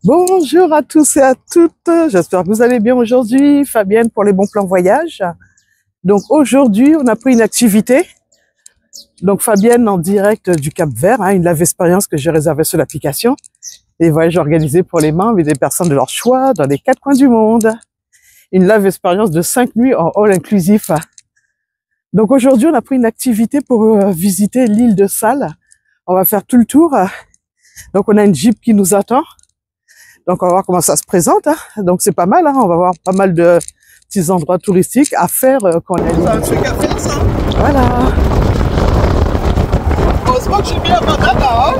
Bonjour à tous et à toutes, j'espère que vous allez bien aujourd'hui. Fabienne pour les bons plans voyage. Donc aujourd'hui, on a pris une activité. Donc Fabienne en direct du Cap-Vert, une live expérience que j'ai réservée sur l'application. Et voyage organisé pour les membres et des personnes de leur choix dans les 4 coins du monde. Une live expérience de 5 nuits en all inclusif. Donc aujourd'hui, on a pris une activité pour visiter l'île de Salles. On va faire tout le tour. Donc on a une Jeep qui nous attend. Donc on va voir comment ça se présente. Donc c'est pas mal, on va voir pas mal de petits endroits touristiques à faire quand on est C'est un truc à faire ça. Voilà. Heureusement que j'ai mis un banana,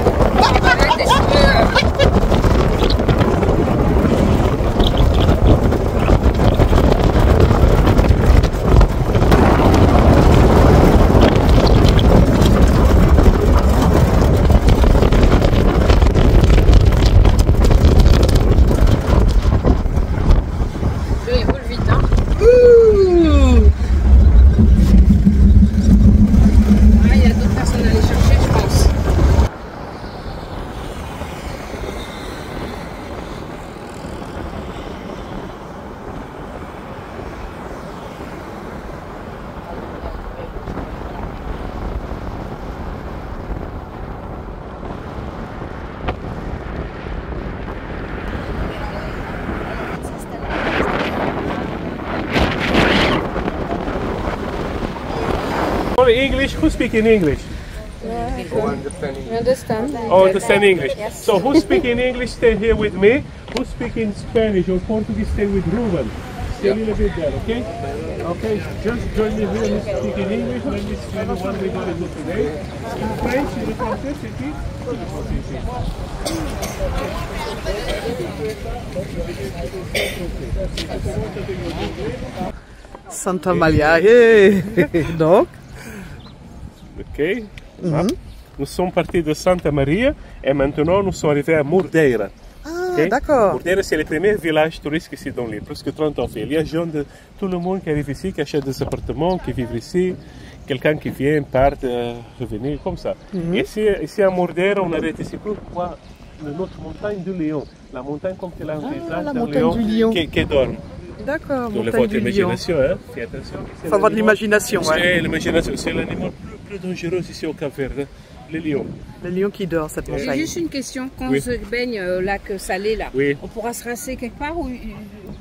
English, who speak in English? Understand? Oh, understand English. Yes. So who speak in English, stay here with me. Who speak in Spanish or Portuguese, stay with Ruben. Stay a little bit there, okay? Okay, just join me here, who speak in English. Let me see the one we're going to do today. In French, in the français, c'est qui? Santa Maria. Donc. Ok. Nous sommes partis de Santa Maria et maintenant nous sommes arrivés à Mordeira. Okay? D'accord. Mordeira, c'est le premier village touristique ici dans l'île, presque 30 ans. Il y a des gens de tout le monde qui arrive ici, qui achètent des appartements, qui vivent ici. Quelqu'un qui vient, part, revenir, comme ça. Et ici à Mordeira, on arrête ici pour voir notre montagne du Lion. La montagne comme tu l'as en visage d'un lion qui dorme. D'accord, Donc, montagne votre du lion. imagination, hein? Fais attention. Il faut avoir de l'imagination. C'est l'imagination, c'est l'animal plus dangereux ici au Cap-Vert, le lion. Le lion qui dort, cette J'ai montagne. juste une question. Quand Oui. on se baigne au lac salé, là, Oui. on pourra se rincer quelque part ou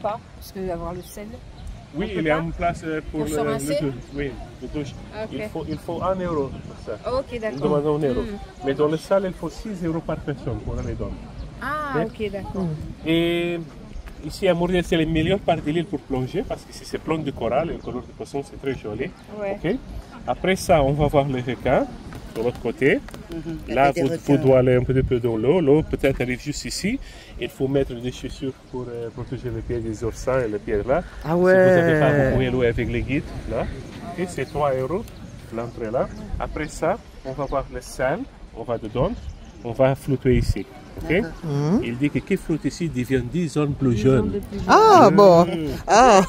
pas? Parce que avoir le sel. Oui, il y a une place pour se rincer? Oui, le douche. Ok. Il faut 1 euro pour ça. Ok, Il d'accord. demande 1 euro. Mais dans le salle, il faut 6 euros par personne pour aller dans. Ah, ok, d'accord. Et ici à Mordeira, c'est le meilleur part de l'île pour plonger parce que ici c'est plein de corail et le couleur de poisson c'est très joli. Ouais. Ok. Après ça, on va voir les requins de l'autre côté. Là, vous devez aller un petit peu dans l'eau. L'eau peut-être arrive juste ici. Il faut mettre des chaussures pour protéger les pieds des oursins et les pieds là. Ah Si vous n'avez pas, vous ouais. pouvez louer avec les guides. Là. Et c'est 3 euros l'entrée là. Après ça, on va voir les salles. On va dedans. On va flotter ici. Ok? Il dit que qui flotte ici devient 10 ans plus jeune. Ah bon. Ah.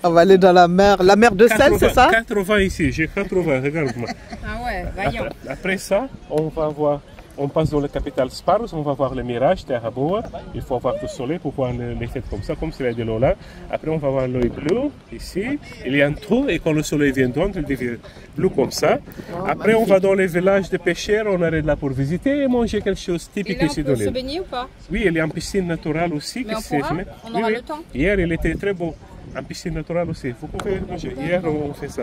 On va aller dans la mer de sel, c'est ça? 80 ici, j'ai 80, regarde-moi. Ah ouais, vaillant. Après ça, on va voir, on passe dans la capitale Sparus, on va voir le mirage, Terra Boa. Il faut avoir le soleil pour voir les fêtes comme ça, comme s'il y a de l'eau là. Après, on va voir l'œil bleu, ici. Il y a un trou et quand le soleil vient d'entrer, il devient bleu comme ça. Après, on va dans les villages de pêcheurs, on arrête là pour visiter et manger quelque chose Et typique là, on ici peut dans se l'île. baigner ou pas? Oui, il y a une piscine naturelle aussi. Mais on s'est pourra? fermée. On aura le temps? Hier, il était très beau. En piscine naturelle aussi. Vous pouvez manger. Hier, on fait ça.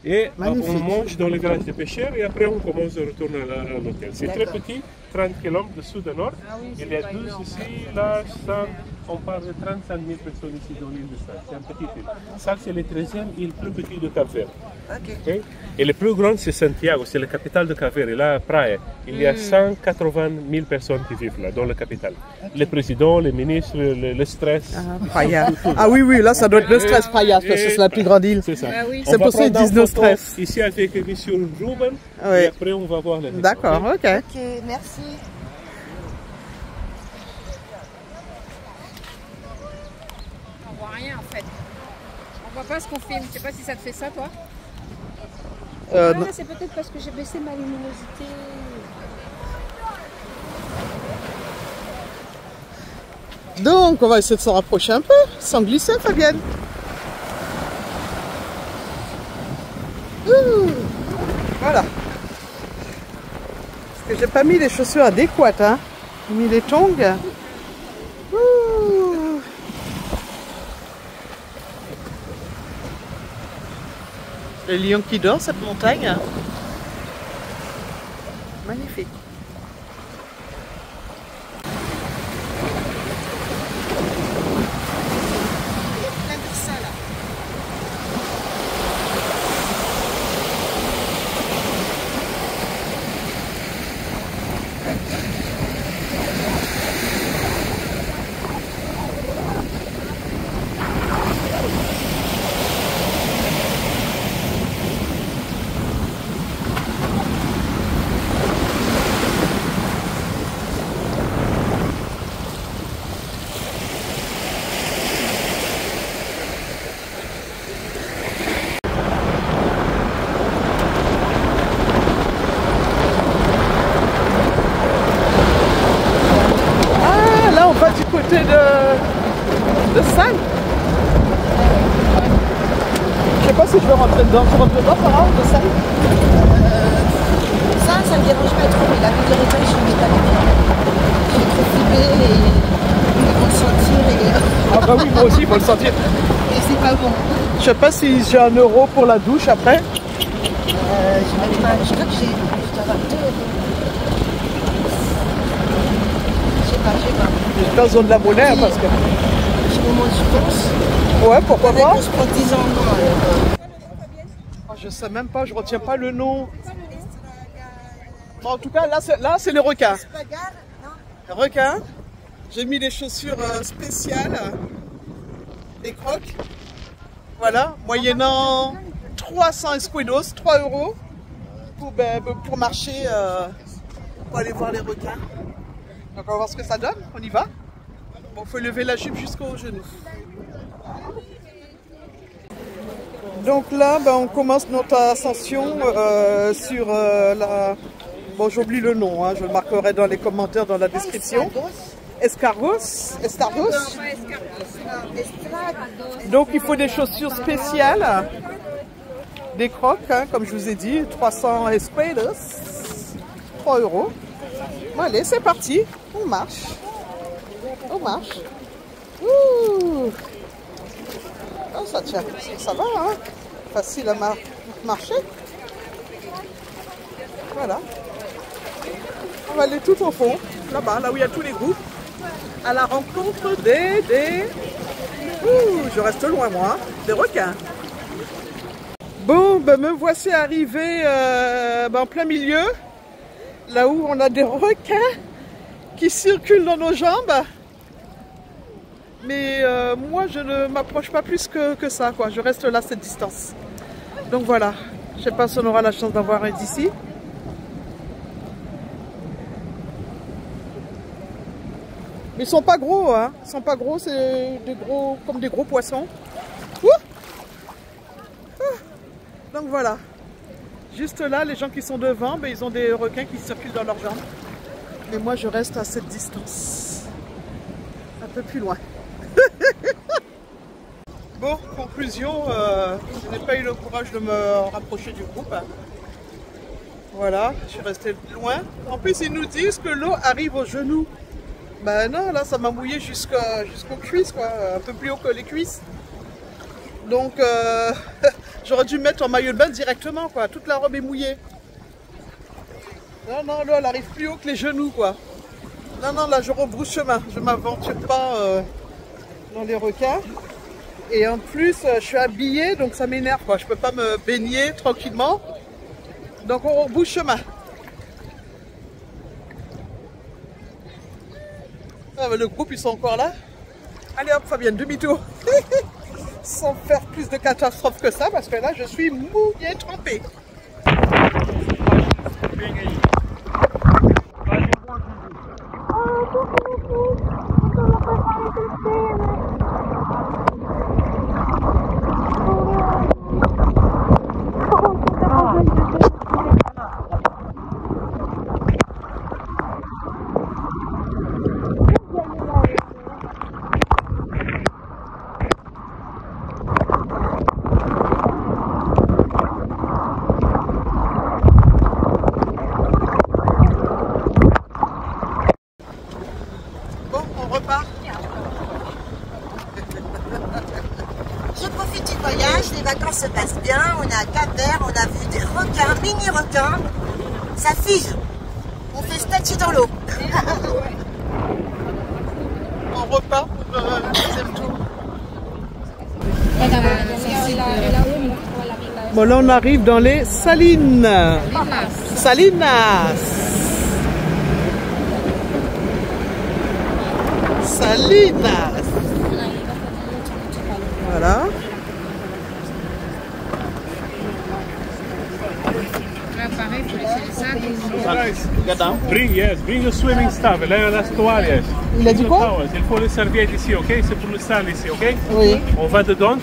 Et on mange dans les villages de pêcheurs et après on commence à retourner à l'hôtel. C'est très petit, 30 km de sud à nord. Il y a 12 ici, là, 100, on parle de 35 000 personnes ici dans l'île de Salles. C'est une petite île. Salles, c'est la 13e île plus petite de Cap-Vert. Okay? Et le plus grand, c'est Santiago, c'est la capitale de Cap-Vert. Et là, Praia, il y a 180 000 personnes qui vivent là, dans la capitale. Le président, les ministres, le stress. Praia. Ah oui, oui, là ça doit être le stress, Praia, parce que c'est la plus grande île. C'est ça. Ah oui. C'est pour ça qu'ils disent no stress. Ici avec M. Ruben, Oui. et après on va voir les résultats. D'accord, ok. Ok, merci. On voit rien en fait. On voit pas ce qu'on filme. Je sais pas si ça te fait ça, toi. Non. C'est peut-être parce que j'ai baissé ma luminosité. Donc, on va essayer de s'en rapprocher un peu, sans glisser, Fabienne. Voilà. Parce que j'ai pas mis les chaussures adéquates, hein. J'ai mis les tongs. Le lion qui dort, cette montagne. Magnifique. De Saint. Je sais pas si je veux rentrer dedans. Tu rentres dedans, Sarah, de Saint? Ça me dérange pas trop, mais la vue des requins, je ne mets pas les pieds. J'ai trop flippé et ils vont le sentir. Et... Ah bah oui, moi aussi, il faut le sentir. Et c'est pas bon. Je sais pas si j'ai 1 euro pour la douche après. Je crois que je dois avoir 2 euros. Je sais pas. J'ai pas besoin de la monnaie, parce que... Je me montre, je pense. Ouais, pourquoi pas. Je prends 10 ans. Oh, je sais même pas, je retiens pas le nom. Bon, en tout cas, là c'est les requins. Les requins. J'ai mis des chaussures spéciales. Des crocs. Voilà, moyennant 300 escudos, 3 euros. Pour marcher, pour aller voir les requins. Donc on va voir ce que ça donne, on y va. Bon, il faut lever la jupe jusqu'au genou. Donc là, on commence notre ascension sur la... Bon, j'oublie le nom, hein, je le marquerai dans les commentaires, dans la description. Escargos. Donc il faut des chaussures spéciales. Des crocs, hein, comme je vous ai dit, 300 escudos, 3 euros. Bon, allez, c'est parti, on marche. Ouh. Oh, ça tient, ça va, hein. Facile à marcher. Voilà. On va aller tout au fond, là-bas, là où il y a tous les groupes, à la rencontre des... Ouh, je reste loin, moi, des requins. Bon, me voici arrivé en plein milieu, là où on a des requins qui circulent dans nos jambes. Mais moi, je ne m'approche pas plus que ça, quoi. Je reste là, cette distance. Donc voilà, je ne sais pas si on aura la chance d'en voir un d'ici. Mais ils sont pas gros, hein. Ils sont pas gros, c'est comme des gros poissons. Donc voilà. Juste là, les gens qui sont devant, ils ont des requins qui circulent dans leurs jambes. Mais moi, je reste à cette distance. Un peu plus loin. Bon, conclusion, je n'ai pas eu le courage de me rapprocher du groupe. Voilà, je suis restée loin. En plus, ils nous disent que l'eau arrive aux genoux. Ben non, là, ça m'a mouillé jusqu'aux cuisses, quoi. Un peu plus haut que les cuisses. Donc, j'aurais dû mettre en maillot de bain directement, quoi. Toute la robe est mouillée. Non, l'eau, elle arrive plus haut que les genoux, quoi. Non, là, je rebrousse chemin. Je ne m'aventure pas dans les requins. Et en plus, je suis habillée, donc ça m'énerve, quoi. Je peux pas me baigner tranquillement. Donc, on rebrousse chemin. Ah, le groupe, ils sont encore là. Allez hop, Fabienne, demi-tour. Sans faire plus de catastrophes que ça, parce que là, je suis mouillée, trempée. journée se passe bien. On est à Cap-Vert, on a vu des requins, mini requins. Ça fige. On fait statue dans l'eau. On repart pour le deuxième tour. Bon, là, on arrive dans les Salines. Salinas. Salinas. Voilà. Pareil, il faut laisser les sacs. Bring the swimming stuff. Là, il y a la toilette. Il a dit quoi? Il faut les serviettes ici, ok? C'est pour le sale ici, ok? Oui. On va dedans.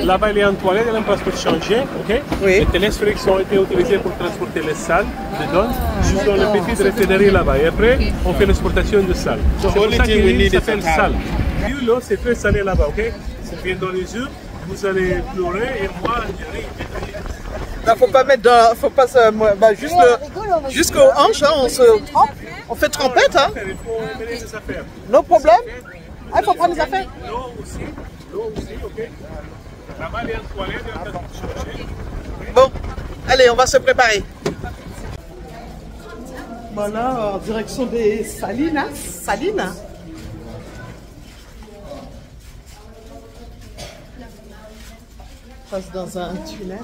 Là-bas, il y a une toilette, il y a un place pour changer, ok? Oui. Les télésphériques ont été utilisés pour transporter les salles dedans, juste dans le petit raffinerie là-bas. Et après, on fait l'exportation de salles. C'est pour ça qu'il s'appelle salle. L'eau, c'est très salé là-bas, ok? Ça vient dans les yeux, vous allez pleurer et moi, je ris. Bah, faut pas mettre dans, faut pas se, bah, juste jusqu'aux hanches, hein, on se trempe, on fait trempette, hein. Il faut mêler les affaires. No problème. Ah, il faut prendre les affaires. L'eau aussi, ok? Là-bas, il y a une toilette, il y a un place pour changer. Bon, allez, on va se préparer. Voilà, en direction des Salinas. Salines. On passe dans un tunnel.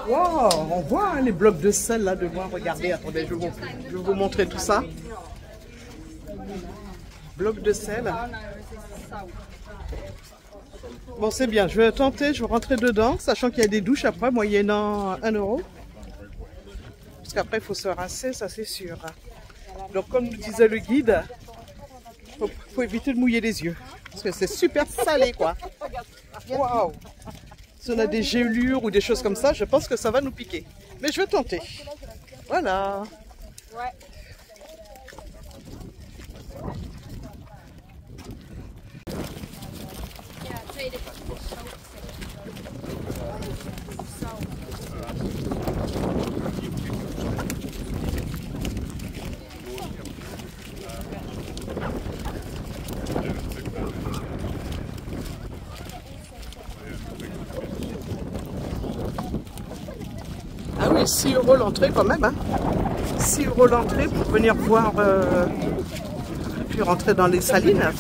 Wow, on voit hein, les blocs de sel là devant. Regardez, attendez, je vais vous montrer tout ça. Blocs de sel. Bon, c'est bien, je vais tenter, je vais rentrer dedans, sachant qu'il y a des douches après, moyennant 1 €. Parce qu'après, il faut se rincer, ça c'est sûr. Donc, comme nous disait le guide, faut éviter de mouiller les yeux. Parce que c'est super salé, quoi. Waouh! Si on a des gelures ou des choses comme ça, je pense que ça va nous piquer. Mais je vais tenter. Voilà. Ouais. Ah oui, 6 € l'entrée quand même. Hein. 6 € l'entrée pour venir voir, puis rentrer dans les Salines.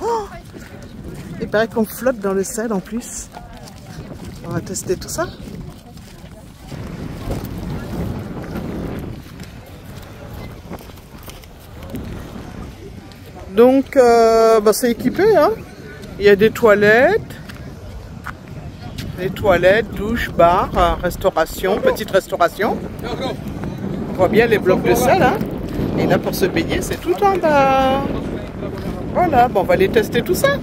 Oh, il paraît qu'on flotte dans le sel en plus. On va tester tout ça. Donc, bah, c'est équipé, hein. Il y a des toilettes, douche, bar, restauration, petite restauration. On voit bien les blocs de sel, hein. Et là, pour se baigner, c'est tout en bas. Voilà, bon, on va aller tester tout ça.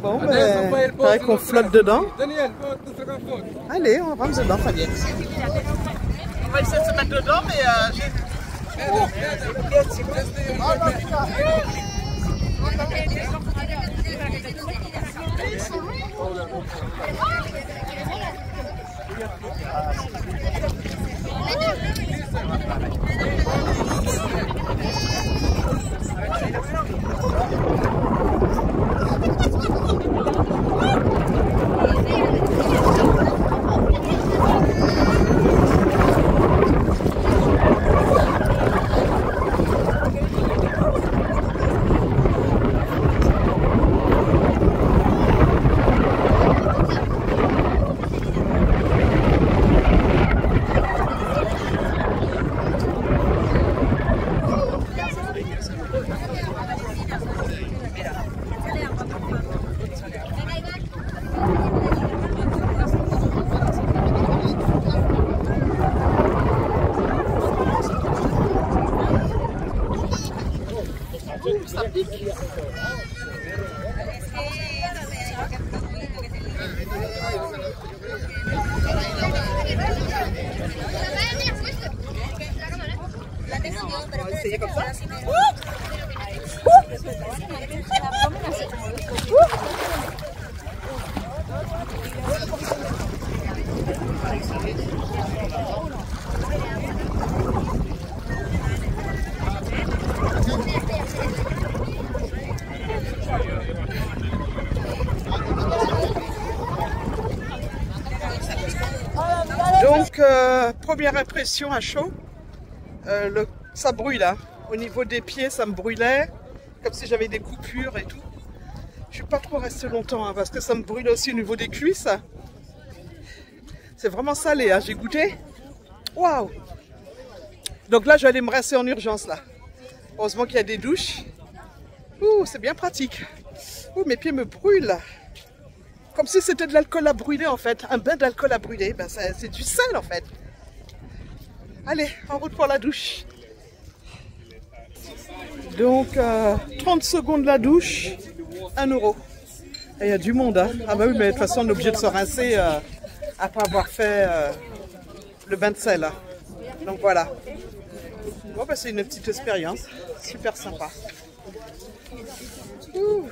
Bon, ben, il paraît qu'on flotte dedans. Allez, on rentre dedans, Fabienne. On va essayer de se mettre dedans, mais ça pique. On va essayer comme ça. Donc, première impression à chaud, ça brûle hein. Au niveau des pieds, ça me brûlait, comme si j'avais des coupures et tout. Je suis pas trop restée longtemps hein, parce que ça me brûle aussi au niveau des cuisses. C'est vraiment salé, hein. J'ai goûté. Waouh! Donc là, je vais aller me rincer en urgence là. Heureusement qu'il y a des douches. Ouh, c'est bien pratique. Ouh, mes pieds me brûlent. Comme si c'était de l'alcool à brûler en fait. Un bain d'alcool à brûler, ben, c'est du sel en fait. Allez, en route pour la douche. Donc, 30 secondes la douche, 1 €. Et il y a du monde, hein. Ah bah oui, mais de toute façon, on est obligé de se rincer après avoir fait le bain de sel. Hein. Donc voilà. Bon, bah, c'est une petite expérience. Super sympa. Ouh.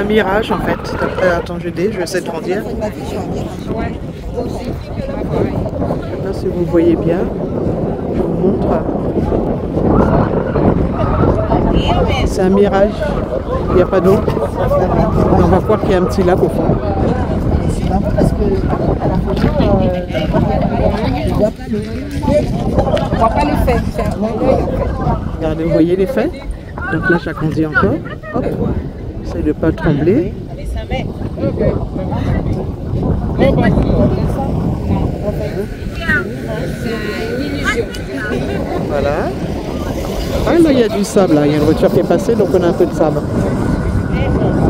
mirage en fait. Attends, je vais essayer de grandir. Là, si vous voyez bien, je vous montre. C'est un mirage. Il n'y a pas d'eau. On va voir qu'il y a un petit lac au fond. C'est marrant parce que à la photo, je vois pas l'eau. On voit pas les faits. C'est un œil en fait. Regardez, vous voyez les faits. Donc là, j'agrandis encore. Hop. J'essaie de ne pas trembler. Voilà. Ah là, il y a du sable, là. Il y a une voiture qui est passée, donc on a un peu de sable.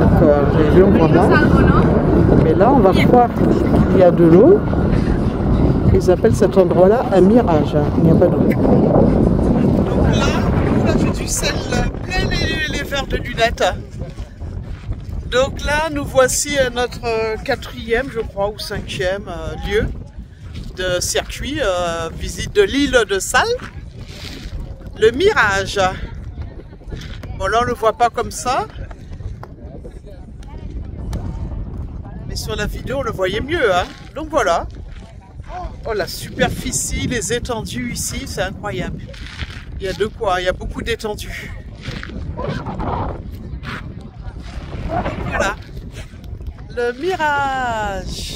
D'accord, j'ai vu, on voit mal. Mais là, on va croire qu'il y a de l'eau. Ils appellent cet endroit-là un mirage. Il n'y a pas d'eau. Donc là, j'ai du sel plein les verres de lunettes. Donc là, nous voici à notre 4e, je crois, ou 5e lieu de circuit, visite de l'île de Sal. Le mirage. Bon, là, on ne le voit pas comme ça. Mais sur la vidéo, on le voyait mieux. Hein. Donc voilà. Oh, la superficie, les étendues ici, c'est incroyable. Il y a de quoi, il y a beaucoup d'étendues. Voilà. Le mirage.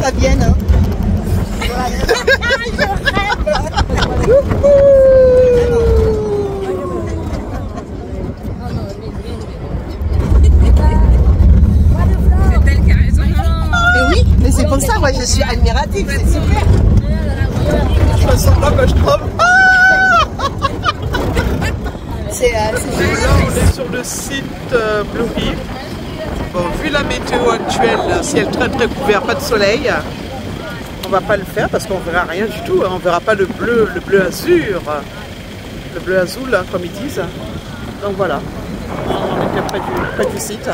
Fabienne. Hein. C'est elle qui a raison. Mais oui, mais c'est pour ça, moi je suis admirative, c'est super. Je me sens pas que je trompe. C'est Là, on est sur le site Blue Hill. Bon, vu la météo actuelle, ciel très très couvert, pas de soleil, on va pas le faire parce qu'on verra rien du tout. Hein. On verra pas le bleu azur, le bleu azul, hein, comme ils disent. Donc voilà, on était près du site.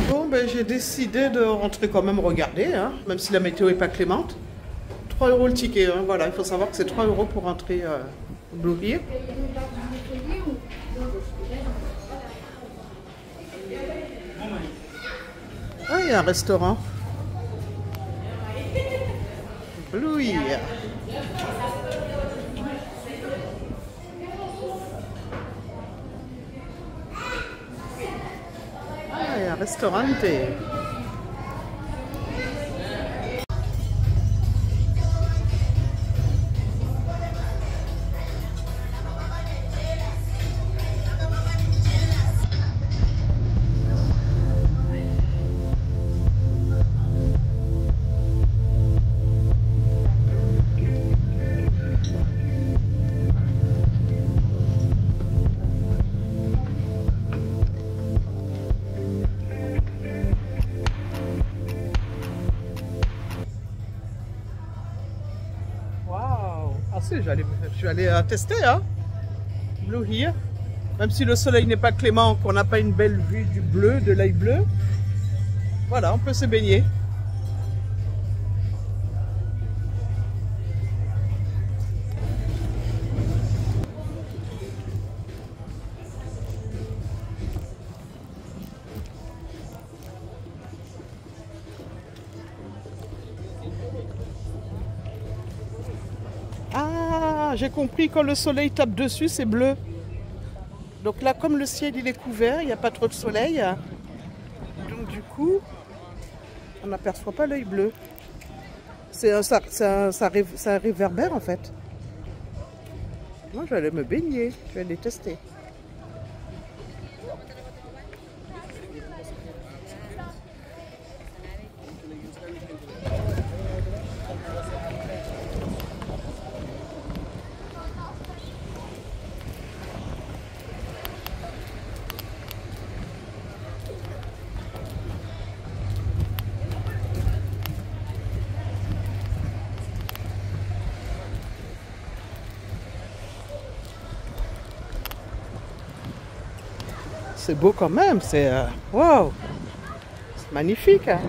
Bon, ben j'ai décidé de rentrer quand même regarder, hein, même si la météo est pas clémente. 3 € le ticket, hein, voilà, il faut savoir que c'est 3 € pour rentrer au Blue Hill. Ah, il y a un restaurant. Blue Hill. Ah, il y a un restaurant. Je vais aller tester, hein, Blue Hill. Même si le soleil n'est pas clément, qu'on n'a pas une belle vue du bleu, de l'œil bleu. Voilà, on peut se baigner. Ah, j'ai compris, quand le soleil tape dessus, c'est bleu. Donc là, comme le ciel il est couvert, il n'y a pas trop de soleil. Donc du coup, on n'aperçoit pas l'œil bleu. ça réverbère en fait. Moi, je vais aller me baigner. Je vais les tester. C'est beau quand même, c'est wow, c'est magnifique. Hein?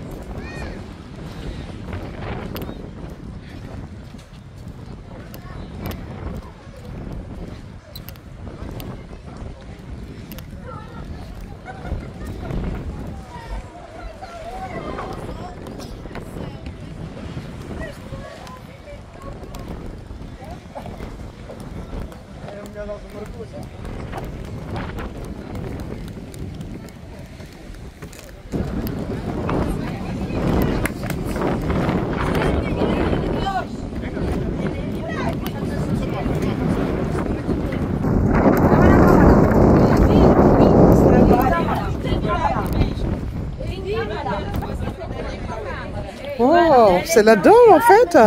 Wow, c'est là-dedans en fait.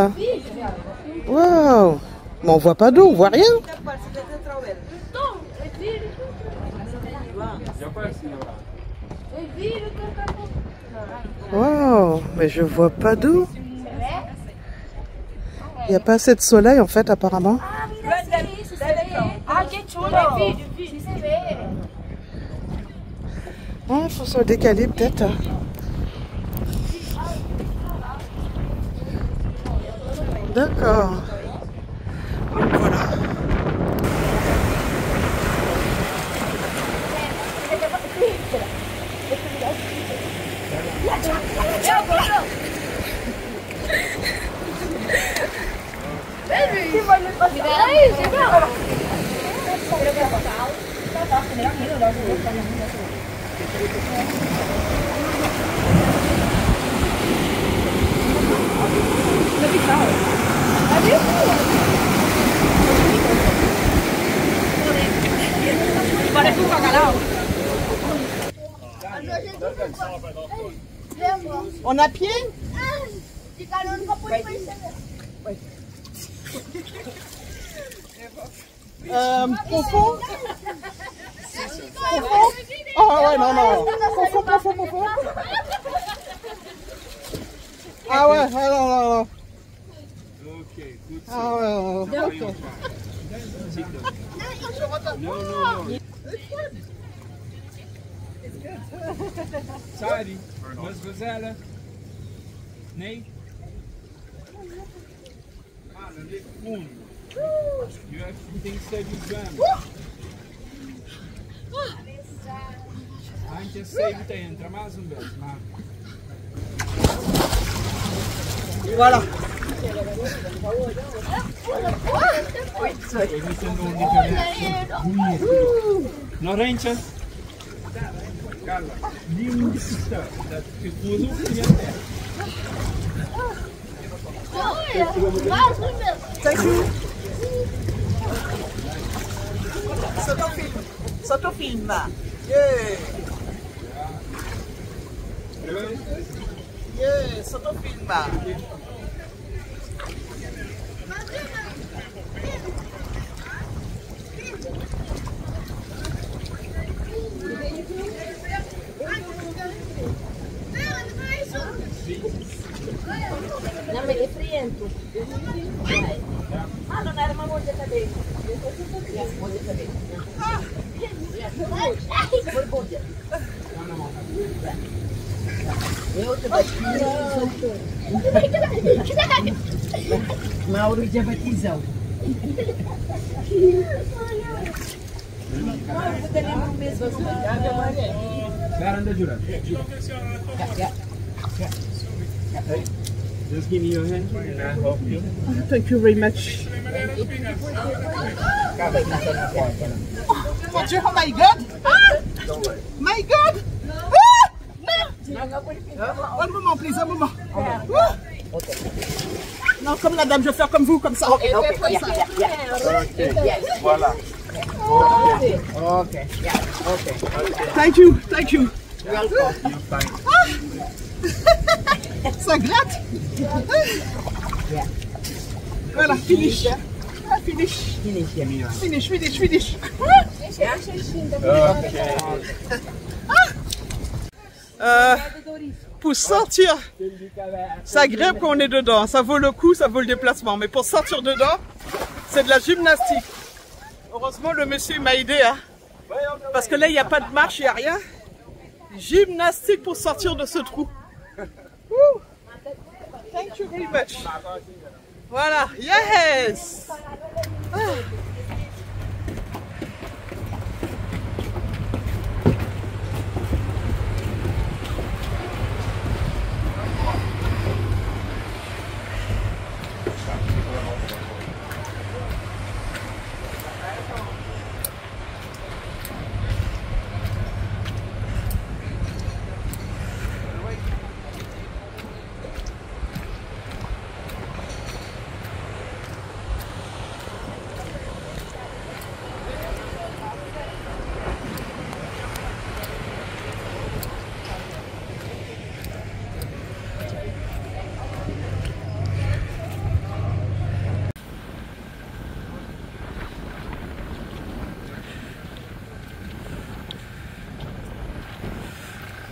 Wow, mais on voit pas d'eau, on voit rien. Wow, mais je vois pas d'eau. Il n'y a pas assez de soleil en fait apparemment. Il faut se décaler peut-être. D'accord. Voilà. On a pied? Profond? Profond? Ah ouais, non, non. Profond. Ah ouais, non. Ah ouais, ok. Sorry, was gezellig. Nee? Ah, dat ligt groen. Je hebt things dat je zwemmen. Handjes 70 entra mais um beijo, maar. Voilà. Nog eentje. Liefste. Dat is voor zo'n Thank you. Sotofilm. Yeah. Yeah, sotofilm. No me le friento. Ah, non era uma molheta dele. Molheta dele. Foi bom dia. Eu te Mauro de batizão. Anda jurado. Just give me your hand and I'll help you. Thank you very much. Mon Dieu, oh my God! My God! One moment, please, un moment. Non, comme la dame, je vais faire comme vous, comme ça. Okay, yeah. Voilà. Okay, yeah, okay. Thank you, thank you. Welcome. Ça gratte. Voilà, finish. Ah, finish. Finish, yeah. Finish, finish, finish. Pour sortir, c'est agréable quand on est dedans. Ça vaut le coup, ça vaut le déplacement. Mais pour sortir dedans, c'est de la gymnastique. Heureusement, le monsieur m'a aidé. Hein, parce que là, il n'y a pas de marche, il n'y a rien. Gymnastique pour sortir de ce trou. Woo. Thank you very much. Voilà, yes. Ah.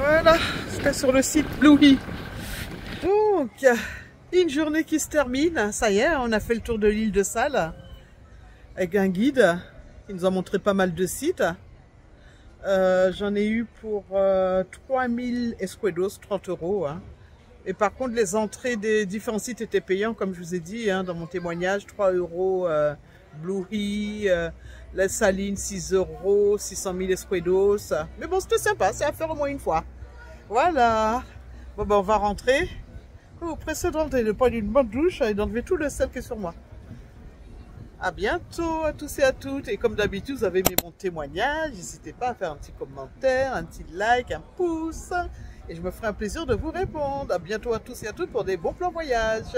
Voilà, c'était sur le site Bluey. Donc, une journée qui se termine. Ça y est, on a fait le tour de l'île de Sal avec un guide qui nous a montré pas mal de sites. J'en ai eu pour 3000 escudos, 30 €. Hein. Et par contre, les entrées des différents sites étaient payants, comme je vous ai dit hein, dans mon témoignage. 3 € Bluey, la Saline 6 €, 600 000 escudos. Mais bon, c'était sympa, c'est à faire au moins une fois. Voilà. Bon, ben, on va rentrer. Oh, pressez de rentrer, de prendre une bonne douche et d'enlever tout le sel qui est sur moi. À bientôt à tous et à toutes. Et comme d'habitude, vous avez aimé mon témoignage. N'hésitez pas à faire un petit commentaire, un petit like, un pouce. Et je me ferai un plaisir de vous répondre. À bientôt à tous et à toutes pour des bons plans voyage.